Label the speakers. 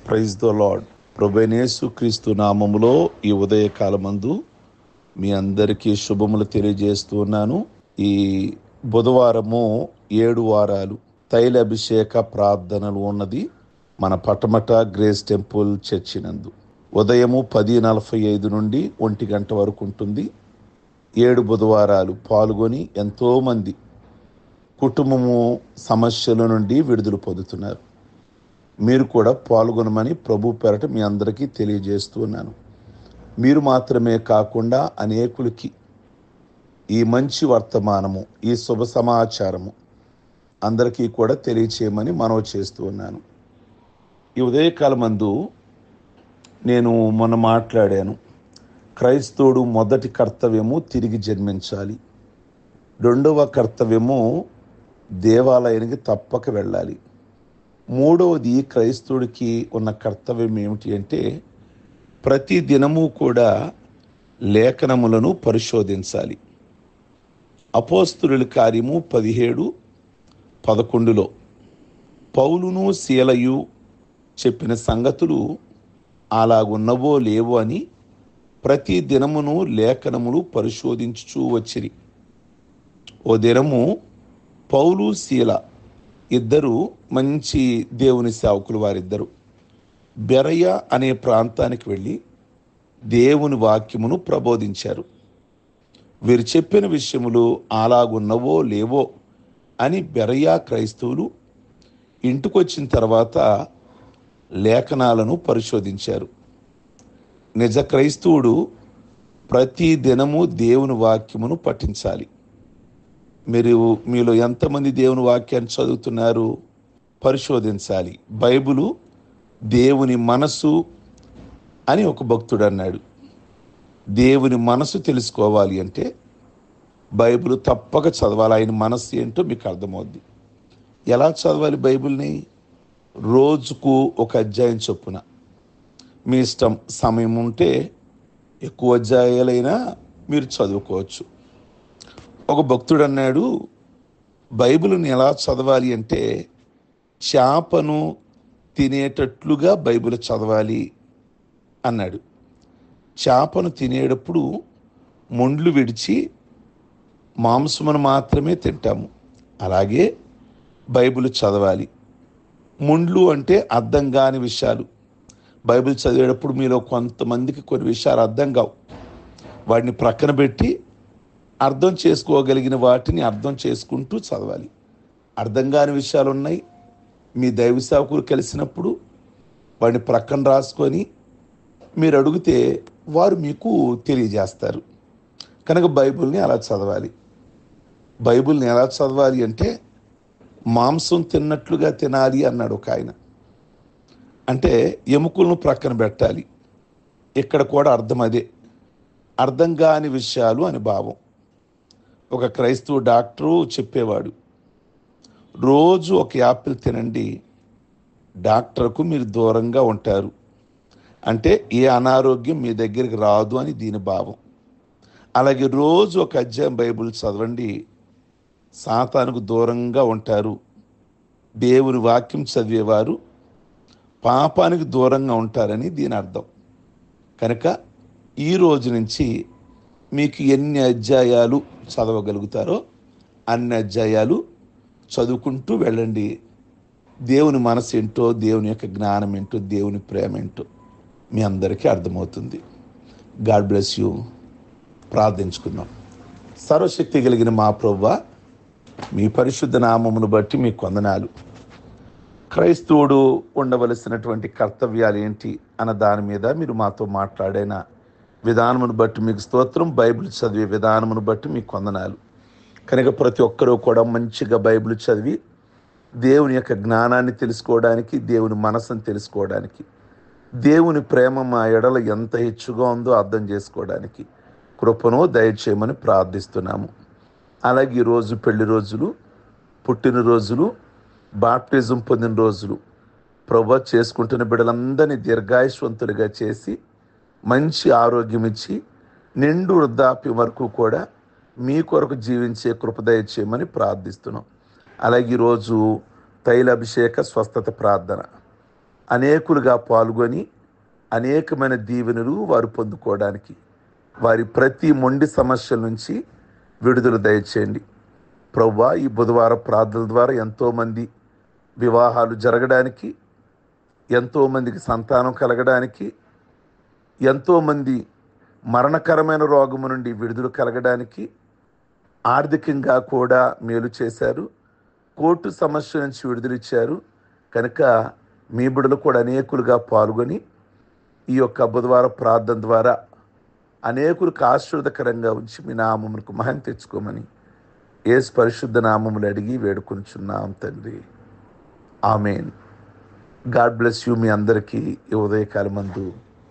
Speaker 1: Praise the lord. ప్రభువైన యేసుక్రీస్తు నామములో ఈ ఉదయకాలమందు మీ అందరికీ శుభములు తెలియజేస్తూ ఉన్నాను. ఈ బుధవారము 7 వారాలు తైలాభిషేక ప్రార్థనలు ఉన్నది మన పటమట గ్రేస్ టెంపుల్ చర్చి నందు. ఉదయము 10:45 నుండి 1 గంట వరకు ఉంటుంది. 7 బుధవారాలు పాల్గొని ఎంతోమంది కుటుంబము సమస్యల నుండి విడుదల పొందుతున్నారు. మీరు కూడా పాల్గొనమని ప్రభు పేరట మీ అందరికీ తెలియజేస్తూ ఉన్నాను. మీరు మాత్రమే కాకుండా అనేకులకి ఈ మంచి వర్తమానము, ఈ శుభ సమాచారము అందరికీ కూడా తెలియచేయమని మనవి చేస్తూ ఉన్నాను. ఈ ఉదయకాలమందు నేను మొన్న మాట్లాడాను. క్రైస్తవుడు మొదటి కర్తవ్యము తిరిగి జన్మించాలి. రెండవ కర్తవ్యము దేవాలయానికి తప్పక వెళ్ళాలి. మూడవది క్రైస్తవుడికి ఉన్న కర్తవ్యం ఏమిటి అంటే ప్రతి దినము కూడా లేఖనములను పరిశోధించాలి. అపోస్తలుల కార్యము 17:11 పౌలును శీలయు చెప్పిన సంగతులు అలాగున్నవో లేవో అని ప్రతి దినమును లేఖనములు పరిశోధించుచూ వచ్చిరి. ఓ దినము పౌలు శీల ఇద్దరు మంచి దేవుని సేవకులు, వారిద్దరు బెరయ అనే ప్రాంతానికి వెళ్ళి దేవుని వాక్యమును ప్రబోధించారు. వీరు చెప్పిన విషయములు అలాగున్నవో లేవో అని బెరయ క్రైస్తవులు ఇంటికొచ్చిన తర్వాత లేఖనాలను పరిశోధించారు. నిజ క్రైస్తవుడు ప్రతి దినము దేవుని వాక్యమును పఠించాలి. మీలో ఎంతమంది దేవుని వాక్యాన్ని చదువుతున్నారు? పరిశోధించాలి. బైబిలు దేవుని మనసు అని ఒక భక్తుడు అన్నాడు. దేవుని మనసు తెలుసుకోవాలి అంటే బైబిల్ తప్పక చదవాలి. ఆయన మనసు ఏంటో మీకు అర్థమవుద్ది. ఎలా చదవాలి బైబిల్ని? రోజుకు ఒక అధ్యాయం చొప్పున. మీ ఇష్టం, సమయం ఉంటే ఎక్కువ అధ్యాయాలైనా మీరు చదువుకోవచ్చు. ఒక భక్తుడు అన్నాడు, బైబిల్ని ఎలా చదవాలి అంటే చేపను తినేటట్లుగా బైబిల్ చదవాలి అన్నాడు. చేపను తినేటప్పుడు మొండ్లు విడిచి మాంసమును మాత్రమే తింటాము. అలాగే బైబిల్ చదవాలి. మొండ్లు అంటే అర్థం కాని విషయాలు. బైబిల్ చదివేటప్పుడు మీలో కొంతమందికి కొన్ని విషయాలు అర్థం కావు. వాటిని ప్రక్కన పెట్టి అర్థం చేసుకోగలిగిన వాటిని అర్థం చేసుకుంటూ చదవాలి. అర్థం కాని విషయాలు ఉన్నాయి. మీ దైవ సేవకులు కలిసినప్పుడు వాటిని ప్రక్కన రాసుకొని మీరు అడిగితే వారు మీకు తెలియజేస్తారు. కనుక బైబిల్ని అలా చదవాలి. బైబిల్ని ఎలా చదవాలి అంటే మాంసం తిన్నట్లుగా తినాలి అన్నాడు ఒక ఆయన. అంటే ఎముకలను ప్రక్కన పెట్టాలి. ఇక్కడ కూడా అర్థం అదే. అర్థం కాని విషయాలు అని భావం. ఒక క్రైస్తవ డాక్టరు చెప్పేవాడు, రోజు ఒక యాపిల్ తినండి, డాక్టర్కు మీరు దూరంగా ఉంటారు. అంటే ఏ అనారోగ్యం మీ దగ్గరికి రాదు అని దీని భావం. అలాగే రోజు ఒక అధ్యాయం బైబిల్ చదవండి, సాతానుకు దూరంగా ఉంటారు. దేవుని వాక్యం చదివేవారు పాపానికి దూరంగా ఉంటారని దీని అర్థం. కనుక ఈ రోజు నుంచి మీకు ఎన్ని అధ్యాయాలు చదవగలుగుతారో అన్ని అధ్యాయాలు చదువుకుంటూ వెళ్ళండి. దేవుని మనసు ఏంటో, దేవుని యొక్క జ్ఞానం ఏంటో, దేవుని ప్రేమ ఏంటో మీ అందరికీ అర్థమవుతుంది. God bless you. ప్రార్థించుకుందాం. సర్వశక్తి కలిగిన మా ప్రభువా, మీ పరిశుద్ధ నామమును బట్టి మీకు వందనాలు. క్రైస్తవుడు ఉండవలసినటువంటి కర్తవ్యాలు ఏంటి అన్న దాని మీద మీరు మాతో మాట్లాడిన విధానమును బట్టి మీకు స్తోత్రం. బైబిల్ చదివే విధానమును బట్టి మీకు వందనాలు. కనుక ప్రతి ఒక్కరూ కూడా మంచిగా బైబిల్ చదివి దేవుని యొక్క జ్ఞానాన్ని తెలుసుకోవడానికి, దేవుని మనసును తెలుసుకోవడానికి, దేవుని ప్రేమ మా ఎడల ఎంత హెచ్చుగా ఉందో అర్థం చేసుకోవడానికి కృపను దయచేయమని ప్రార్థిస్తున్నాము. అలాగే ఈరోజు పెళ్లి రోజులు, పుట్టినరోజులు, బాప్టిజం పొందిన రోజులు ప్రభువా చేసుకుంటున్న బిడ్డలందరినీ దీర్ఘాయుష్వంతులుగా చేసి మంచి ఆరోగ్యం ఇచ్చి నిండు వృద్ధాప్యం వరకు కూడా మీ కొరకు జీవించే కృప దయచేయమని ప్రార్థిస్తున్నాం. అలాగే ఈరోజు తైలాభిషేక స్వస్థత ప్రార్థన, అనేకులుగా పాల్గొని అనేకమైన దీవెనలు వారు పొందుకోవడానికి వారి ప్రతి మొండి సమస్యల నుంచి విడుదల దయచేయండి ప్రభువా. ఈ బుధవార ప్రార్థనల ద్వారా ఎంతోమంది వివాహాలు జరగడానికి, ఎంతోమందికి సంతానం కలగడానికి, ఎంతోమంది మరణకరమైన రోగము నుండి విడుదల కలగడానికి, ఆర్థికంగా కూడా మేలు చేశారు, కోర్టు సమస్య నుంచి విడుదలిచ్చారు కనుక మీ బిడ్డలు కూడా అనేకులుగా పాల్గొని ఈ యొక్క బుధవార ప్రార్థన ద్వారా అనేకులకు ఆశీర్వదకరంగా ఉంచి మీ నామమునకు మహిమ తెచ్చుకోమని యేసు పరిశుద్ధ నామములు అడిగి వేడుకొంచున్నాం తండ్రి. ఆమెన్. God bless you. మీ అందరికీ ఈ ఉదయకాలం మందు